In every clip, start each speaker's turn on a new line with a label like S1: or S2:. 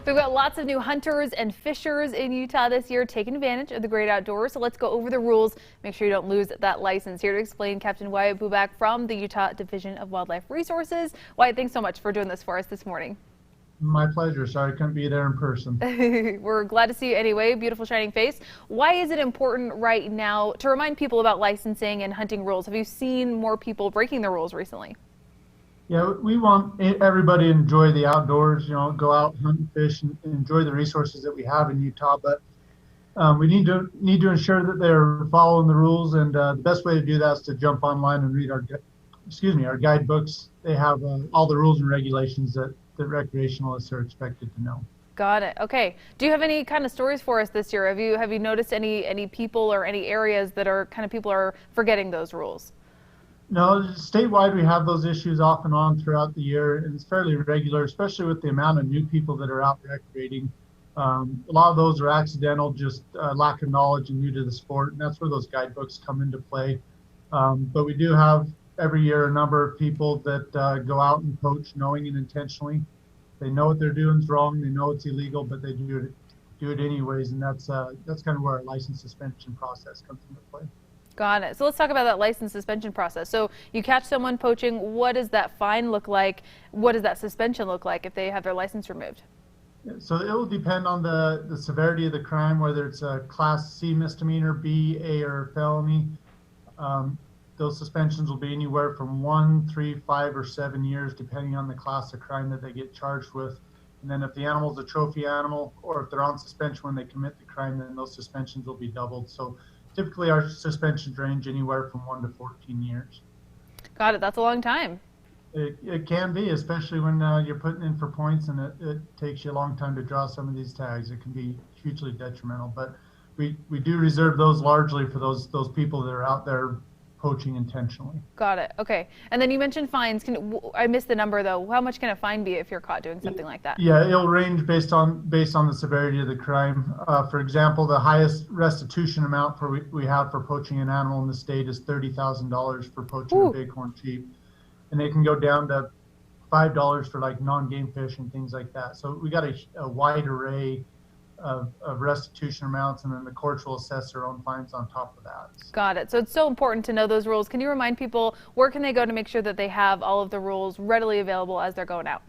S1: We've got lots of new hunters and fishers in Utah this year taking advantage of the great outdoors. So let's go over the rules. Make sure you don't lose that license. Here to explain, Captain Wyatt Bubak from the Utah Division of Wildlife Resources. Wyatt, thanks so much for doing this for us this morning.
S2: My pleasure. Sorry I couldn't be there in person.
S1: We're glad to see you anyway. Beautiful shining face. Why is it important right now to remind people about licensing and hunting rules? Have you seen more people breaking the rules recently?
S2: Yeah, we want everybody to enjoy the outdoors, go out, hunt and fish and enjoy the resources that we have in Utah. But we need to ensure that they're following the rules. And the best way to do that is to jump online and read our guidebooks. They have all the rules and regulations that recreationalists are expected to know.
S1: Got it. Okay. Do you have any kind of stories for us this year? Have you noticed any people or any areas that are people are forgetting those rules?
S2: No, statewide we have those issues off and on throughout the year, and it's fairly regular, especially with the amount of new people that are out recreating. A lot of those are accidental, just lack of knowledge and new to the sport, and that's where those guidebooks come into play. But we do have every year a number of people that go out and poach knowing and intentionally. They know what they're doing is wrong, they know it's illegal, but they do it anyways, and that's kind of where our license suspension process comes into play.
S1: Got it. So let's talk about that license suspension process. So you catch someone poaching, what does that fine look like? What does that suspension look like if they have their license removed?
S2: So it will depend on the severity of the crime, whether it's a Class C misdemeanor, B, A, or felony. Those suspensions will be anywhere from 1, 3, 5, or 7 years, depending on the class of crime that they get charged with. And then if the animal is a trophy animal, or if they're on suspension when they commit the crime, then those suspensions will be doubled. So typically our suspensions range anywhere from 1 to 14 years.
S1: Got it. That's a long time.
S2: It can be, especially when you're putting in for points and it takes you a long time to draw some of these tags. It can be hugely detrimental, but we do reserve those largely for those people that are out there poaching intentionally.
S1: Got it. Okay. And then you mentioned fines. I missed the number though. How much can a fine be if you're caught doing something like that?
S2: Yeah, it'll range based on the severity of the crime. For example, the highest restitution amount we have for poaching an animal in the state is $30,000 for poaching a bighorn sheep, and they can go down to $5 for like non-game fish and things like that. So we got a wide array of restitution amounts, and then the courts will assess their own fines on top of that.
S1: Got it. So it's so important to know those rules. Can you remind people where can they go to make sure that they have all of the rules readily available as they're going out?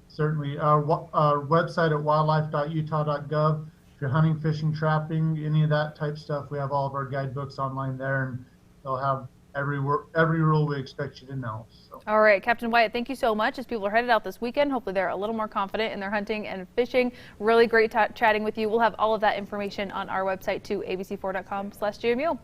S2: Certainly. Our website at wildlife.utah.gov. If you're hunting, fishing, trapping, any of that type stuff, we have all of our guidebooks online there, and they'll have every rule we expect you to know. So.
S1: All right, Captain Wyatt, thank you so much. As people are headed out this weekend, hopefully they're a little more confident in their hunting and fishing. Really great chatting with you. We'll have all of that information on our website too, abc4.com/GMU.